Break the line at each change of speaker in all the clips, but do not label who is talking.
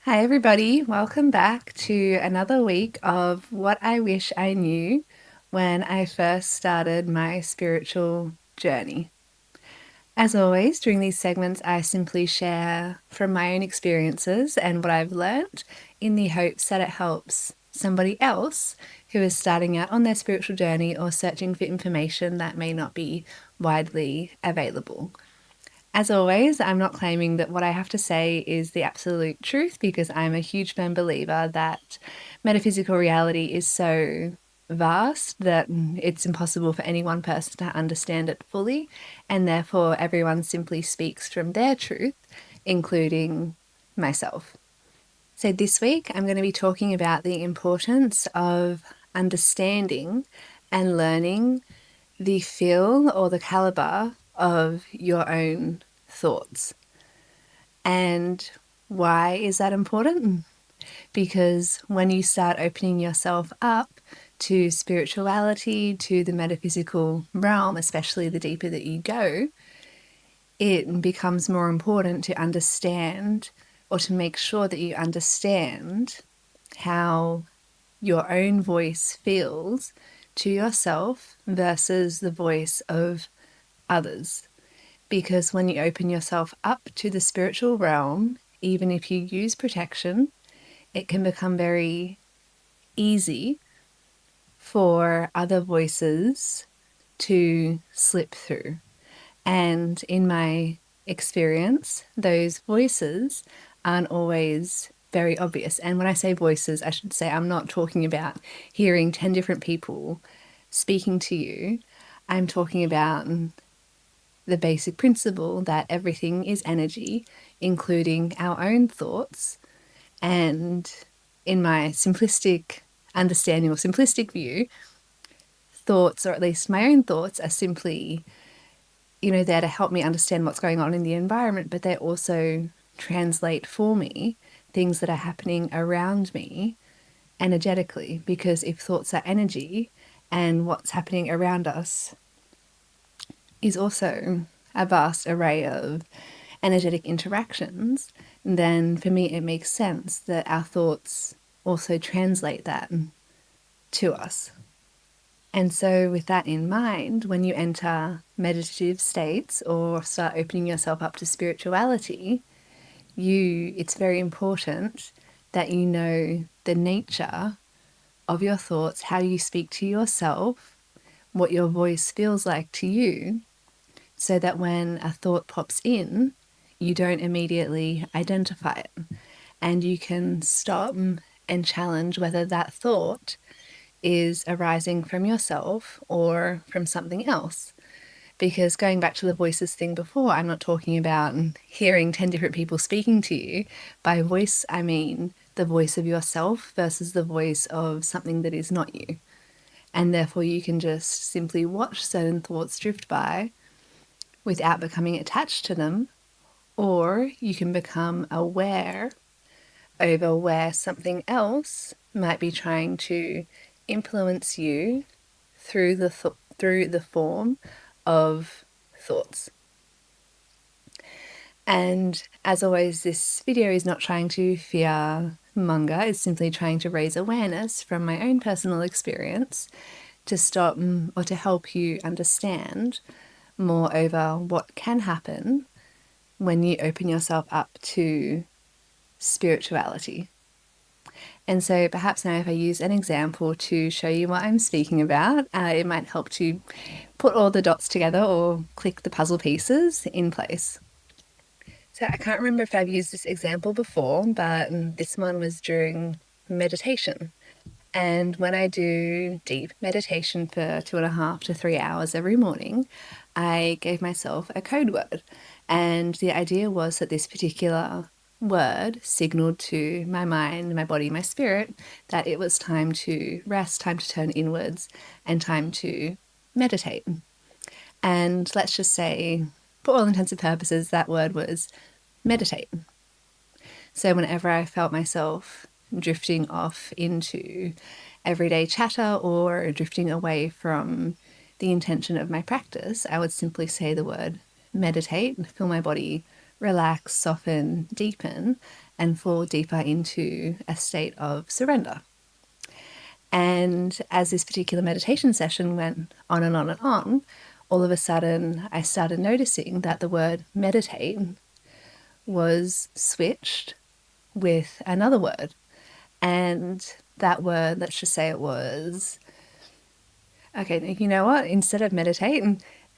Hi, everybody. Welcome back to another week of What I Wish I Knew when I first started my spiritual journey. As always, during these segments, I simply share from my own experiences and what I've learnt in the hopes that it helps somebody else who is starting out on their spiritual journey or searching for information that may not be widely available. As always, I'm not claiming that what I have to say is the absolute truth because I'm a huge firm believer that metaphysical reality is so vast that it's impossible for any one person to understand it fully, and therefore everyone simply speaks from their truth, including myself. So this week I'm going to be talking about the importance of understanding and learning the feel or the calibre of your own thoughts. And why is that important? Because when you start opening yourself up to spirituality, to the metaphysical realm, especially the deeper that you go, it becomes more important to understand or to make sure that you understand how your own voice feels to yourself versus the voice of others. Because when you open yourself up to the spiritual realm, even if you use protection, it can become very easy for other voices to slip through. And in my experience, those voices aren't always very obvious. And when I say voices, I should say I'm not talking about hearing 10 different people speaking to you. I'm talking about the basic principle that everything is energy, including our own thoughts. And in my simplistic understanding or simplistic view, thoughts, or at least my own thoughts, are simply, there to help me understand what's going on in the environment, but they also translate for me things that are happening around me energetically. Because if thoughts are energy and what's happening around us is also a vast array of energetic interactions, then for me it makes sense that our thoughts also translate that to us. And so with that in mind, when you enter meditative states or start opening yourself up to spirituality, it's very important that you know the nature of your thoughts, how you speak to yourself, what your voice feels like to you, so that when a thought pops in, you don't immediately identify it. And you can stop and challenge whether that thought is arising from yourself or from something else. Because going back to the voices thing before, I'm not talking about hearing 10 different people speaking to you. By voice, I mean the voice of yourself versus the voice of something that is not you. And therefore you can just simply watch certain thoughts drift by without becoming attached to them, or you can become aware over where something else might be trying to influence you through the form of thoughts. And as always, this video is not trying to fear monger, it's simply trying to raise awareness from my own personal experience to stop or to help you understand more over what can happen when you open yourself up to spirituality. And so perhaps now if I use an example to show you what I'm speaking about, it might help to put all the dots together or click the puzzle pieces in place. So I can't remember if I've used this example before, but this one was during meditation. And when I do deep meditation for 2.5 to 3 hours every morning, I gave myself a code word. And the idea was that this particular word signaled to my mind, my body, my spirit that it was time to rest, time to turn inwards, and time to meditate. And let's just say, for all intents and purposes, that word was meditate. So whenever I felt myself drifting off into everyday chatter or drifting away from the intention of my practice, I would simply say the word meditate, feel my body relax, soften, deepen, and fall deeper into a state of surrender. And as this particular meditation session went on and on and on, all of a sudden I started noticing that the word meditate was switched with another word. And that word, let's just say it was, okay, you know what? Instead of meditate,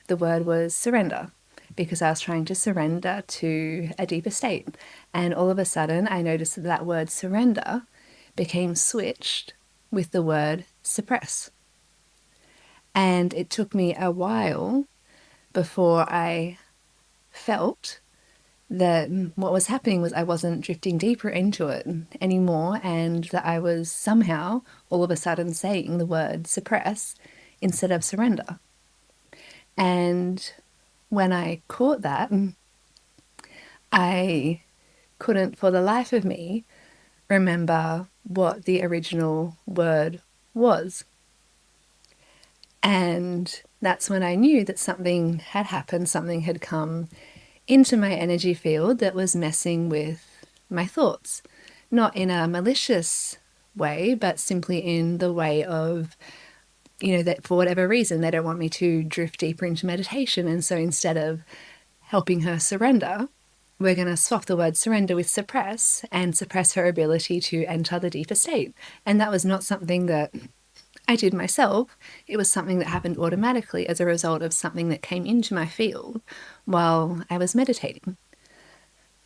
the word was surrender, because I was trying to surrender to a deeper state. And all of a sudden, I noticed that that word surrender became switched with the word suppress. And it took me a while before I felt that what was happening was I wasn't drifting deeper into it anymore, and that I was somehow all of a sudden saying the word suppress instead of surrender. And when I caught that, I couldn't for the life of me remember what the original word was. And that's when I knew that something had happened, something had come into my energy field that was messing with my thoughts. Not in a malicious way, but simply in the way of, that for whatever reason, they don't want me to drift deeper into meditation. And so instead of helping her surrender, we're going to swap the word surrender with suppress and suppress her ability to enter the deeper state. And that was not something that I did myself. It was something that happened automatically as a result of something that came into my field while I was meditating.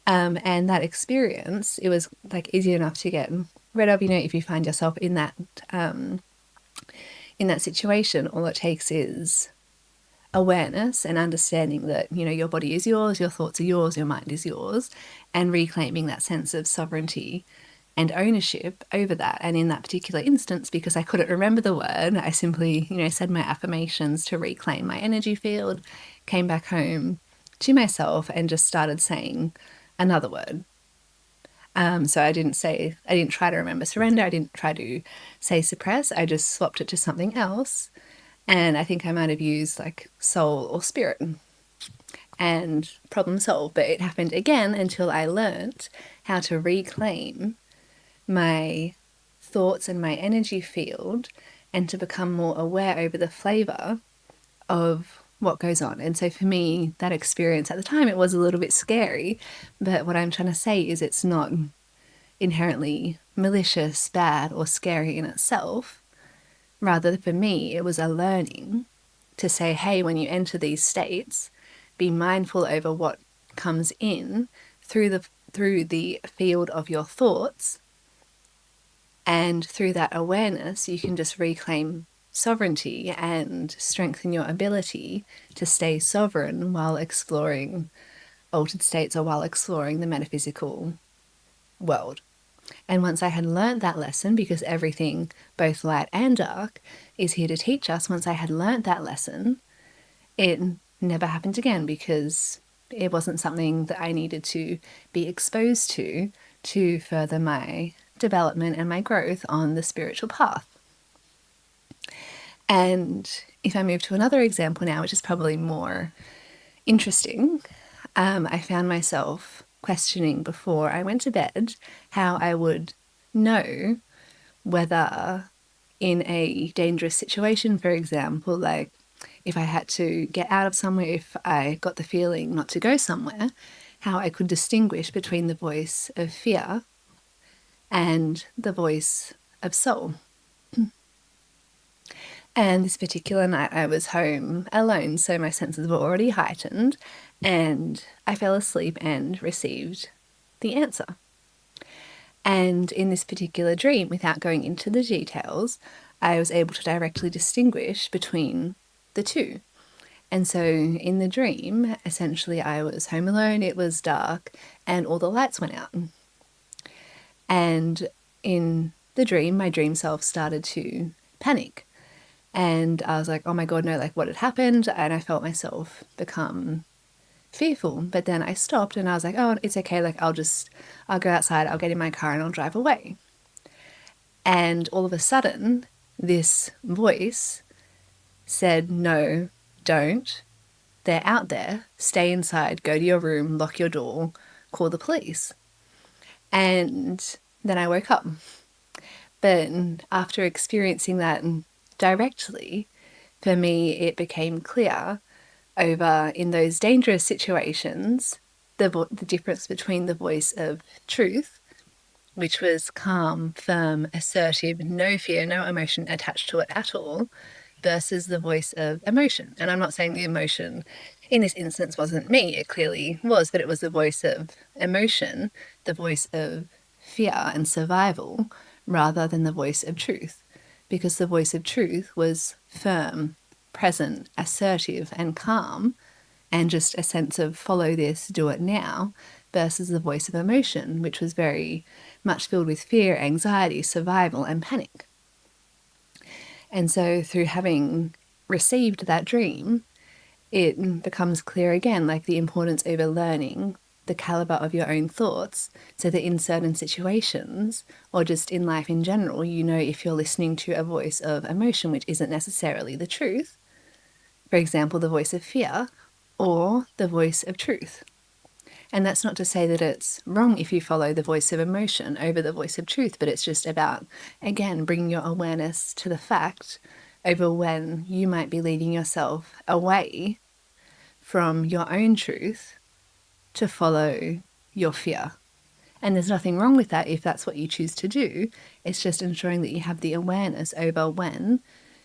And that experience, it was like easy enough to get rid of. If you find yourself in that situation, all it takes is awareness and understanding that, your body is yours, your thoughts are yours, your mind is yours, and reclaiming that sense of sovereignty and ownership over that. And in that particular instance, because I couldn't remember the word, I simply, said my affirmations to reclaim my energy field, came back home to myself and just started saying another word. So I didn't try to remember surrender. I didn't try to say suppress. I just swapped it to something else. And I think I might have used like soul or spirit and problem solve, but it happened again until I learnt how to reclaim my thoughts and my energy field and to become more aware over the flavor of what goes on. And so for me, that experience at the time, it was a little bit scary, but what I'm trying to say is it's not inherently malicious, bad, or scary in itself. Rather, for me, it was a learning to say, hey, when you enter these states, be mindful over what comes in through the field of your thoughts. And through that awareness, you can just reclaim sovereignty and strengthen your ability to stay sovereign while exploring altered states or while exploring the metaphysical world. And once I had learnt that lesson, because everything, both light and dark, is here to teach us, once I had learnt that lesson, it never happened again, because it wasn't something that I needed to be exposed to further my development and my growth on the spiritual path. And if I move to another example now, which is probably more interesting, I found myself questioning before I went to bed how I would know whether in a dangerous situation, for example, like if I had to get out of somewhere, if I got the feeling not to go somewhere, how I could distinguish between the voice of fear and the voice of soul. And this particular night I was home alone, so my senses were already heightened, and I fell asleep and received the answer. And in this particular dream, without going into the details, I was able to directly distinguish between the two. And so in the dream, essentially I was home alone, it was dark, and all the lights went out. And in the dream, my dream self started to panic. And I was like, oh my God, no, like what had happened? And I felt myself become fearful. But then I stopped and I was like, oh, it's okay. Like I'll go outside, I'll get in my car and I'll drive away. And all of a sudden, this voice said, no, don't. They're out there. Stay inside, go to your room, lock your door, call the police. And then I woke up. But after experiencing that directly, for me, it became clear over in those dangerous situations, the difference between the voice of truth, which was calm, firm, assertive, no fear, no emotion attached to it at all, versus the voice of emotion. And I'm not saying the emotion in this instance wasn't me, it clearly was, but it was the voice of emotion, the voice of fear and survival, rather than the voice of truth. Because the voice of truth was firm, present, assertive, and calm, and just a sense of follow this, do it now, versus the voice of emotion, which was very much filled with fear, anxiety, survival, and panic. And so through having received that dream, it becomes clear again, like the importance over learning the caliber of your own thoughts, so that in certain situations, or just in life in general, you know if you're listening to a voice of emotion, which isn't necessarily the truth, for example, the voice of fear, or the voice of truth. And that's not to say that it's wrong if you follow the voice of emotion over the voice of truth, but it's just about, again, bringing your awareness to the fact over when you might be leading yourself away from your own truth to follow your fear. And there's nothing wrong with that if that's what you choose to do. It's just ensuring that you have the awareness over when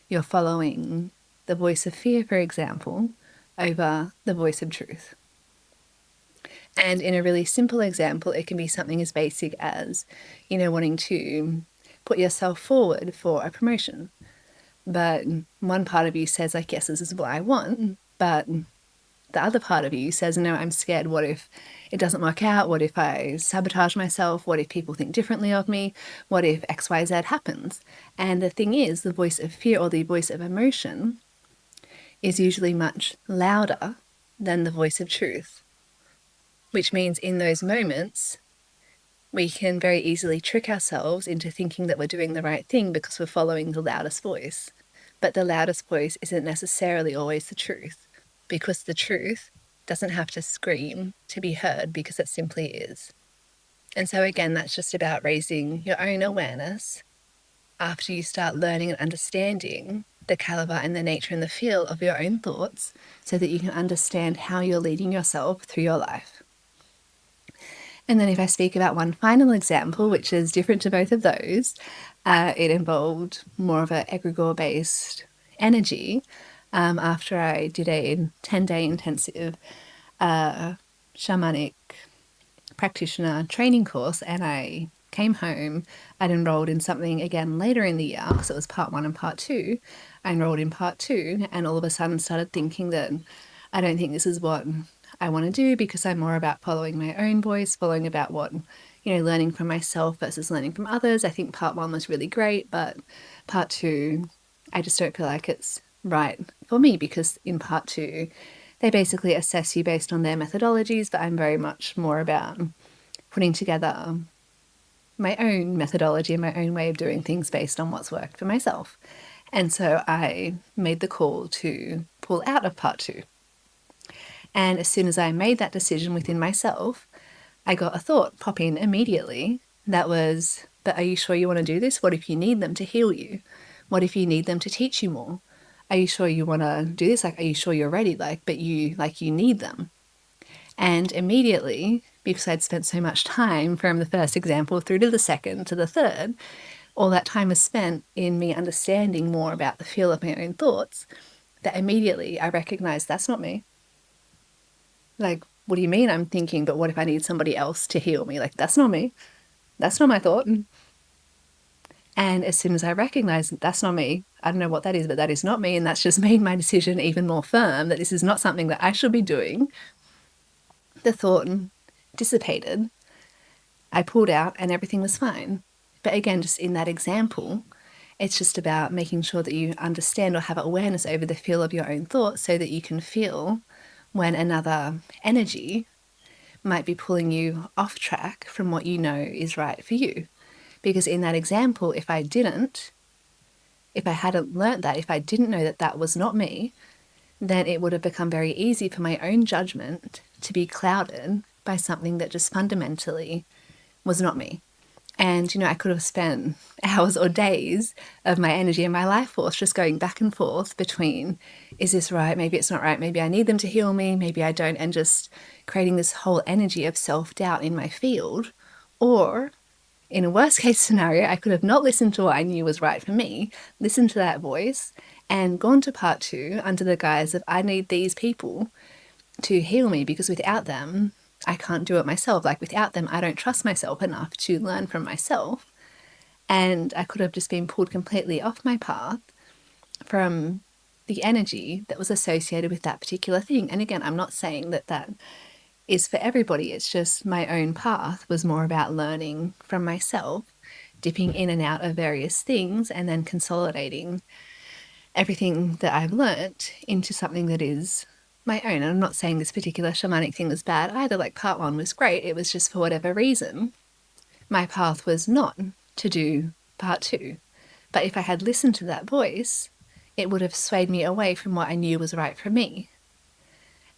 you're following the voice of fear, for example, over the voice of truth. And in a really simple example, it can be something as basic as, wanting to put yourself forward for a promotion. But one part of you says, like, yes, this is what I want. But the other part of you says, no, I'm scared. What if it doesn't work out? What if I sabotage myself? What if people think differently of me? What if X, Y, Z happens? And the thing is, the voice of fear or the voice of emotion is usually much louder than the voice of truth, which means in those moments, we can very easily trick ourselves into thinking that we're doing the right thing because we're following the loudest voice. But the loudest voice isn't necessarily always the truth, because the truth doesn't have to scream to be heard, because it simply is. And so again, that's just about raising your own awareness after you start learning and understanding the caliber and the nature and the feel of your own thoughts, so that you can understand how you're leading yourself through your life. And then if I speak about one final example, which is different to both of those, it involved more of an egregore-based energy. After I did a 10-day intensive shamanic practitioner training course, and I came home, I'd enrolled in something again later in the year, because it was part 1 and part 2. I enrolled in part 2, and all of a sudden started thinking that I don't think this is what I want to do, because I'm more about following my own voice, following about what, learning from myself versus learning from others. I think part 1 was really great, but part 2, I just don't feel like it's right for me, because in part 2, they basically assess you based on their methodologies, but I'm very much more about putting together my own methodology and my own way of doing things based on what's worked for myself. And so I made the call to pull out of part 2. And as soon as I made that decision within myself, I got a thought pop in immediately that was, but are you sure you want to do this? What if you need them to heal you? What if you need them to teach you more? Are you sure you want to do this? Like, are you sure you're ready? But you need them. And immediately, because I'd spent so much time from the first example through to the second to the third, all that time was spent in me understanding more about the feel of my own thoughts, that immediately I recognized that's not me. Like, what do you mean I'm thinking, but what if I need somebody else to heal me? Like, that's not me. That's not my thought. And as soon as I recognized that that's not me, I don't know what that is, but that is not me. And that's just made my decision even more firm that this is not something that I should be doing. The thought dissipated. I pulled out and everything was fine. But again, just in that example, it's just about making sure that you understand or have awareness over the feel of your own thoughts, so that you can feel when another energy might be pulling you off track from what you know is right for you. Because in that example, if I hadn't learnt that, if I didn't know that that was not me, then it would have become very easy for my own judgment to be clouded by something that just fundamentally was not me. And, I could have spent hours or days of my energy and my life force just going back and forth between, is this right? Maybe it's not right. Maybe I need them to heal me. Maybe I don't. And just creating this whole energy of self-doubt in my field. Or in a worst case scenario, I could have not listened to what I knew was right for me, listened to that voice, and gone to part 2 under the guise of I need these people to heal me because without them, I can't do it myself. Like without them, I don't trust myself enough to learn from myself. And I could have just been pulled completely off my path from the energy that was associated with that particular thing. And again, I'm not saying that that is for everybody. It's just my own path was more about learning from myself, dipping in and out of various things, and then consolidating everything that I've learnt into something that is my own. And I'm not saying this particular shamanic thing was bad either. Like part 1 was great. It was just for whatever reason, my path was not to do part 2. But if I had listened to that voice, it would have swayed me away from what I knew was right for me.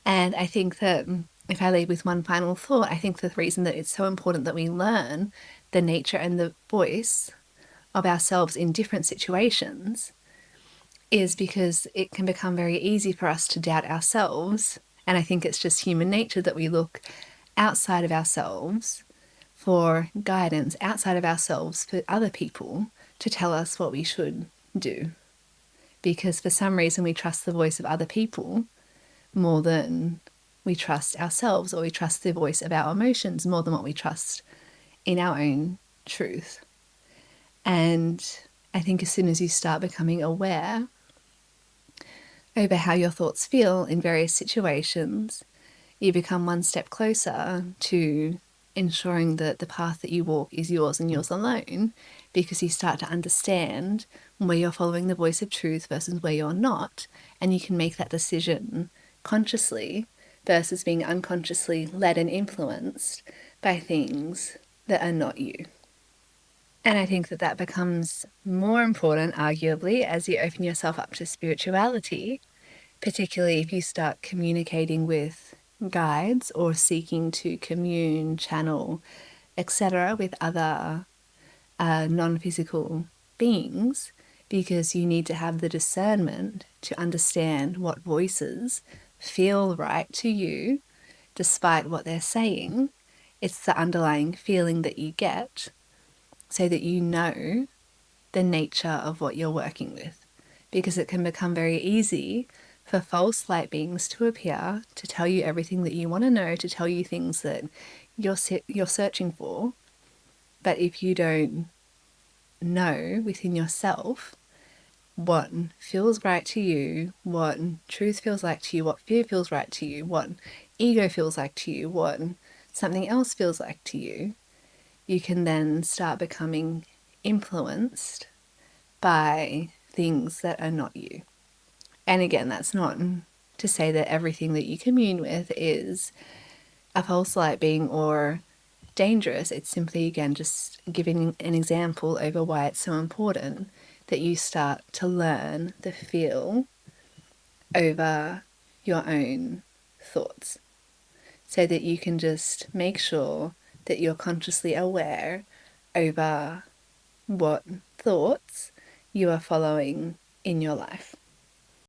And I think that if I leave with one final thought, I think the reason that it's so important that we learn the nature and the voice of ourselves in different situations is because it can become very easy for us to doubt ourselves. And I think it's just human nature that we look outside of ourselves for guidance, outside of ourselves for other people to tell us what we should do. Because for some reason we trust the voice of other people more than we trust ourselves, or we trust the voice of our emotions more than what we trust in our own truth. And I think as soon as you start becoming aware over how your thoughts feel in various situations, you become one step closer to ensuring that the path that you walk is yours and yours alone, because you start to understand where you're following the voice of truth versus where you're not, and you can make that decision consciously versus being unconsciously led and influenced by things that are not you. And I think that that becomes more important, arguably, as you open yourself up to spirituality, particularly if you start communicating with guides or seeking to commune, channel, etc., with other non-physical beings, because you need to have the discernment to understand what voices feel right to you despite what they're saying. It's the underlying feeling that you get so that you know the nature of what you're working with, because it can become very easy for false light beings to appear, to tell you everything that you want to know, to tell you things that you're searching for. But if you don't know within yourself what feels right to you, what truth feels like to you, what fear feels right to you, what ego feels like to you, what something else feels like to you, you can then start becoming influenced by things that are not you. And again, that's not to say that everything that you commune with is a false light being or dangerous. It's simply, again, just giving an example over why it's so important that you start to learn the feel over your own thoughts, so that you can just make sure that you're consciously aware over what thoughts you are following in your life.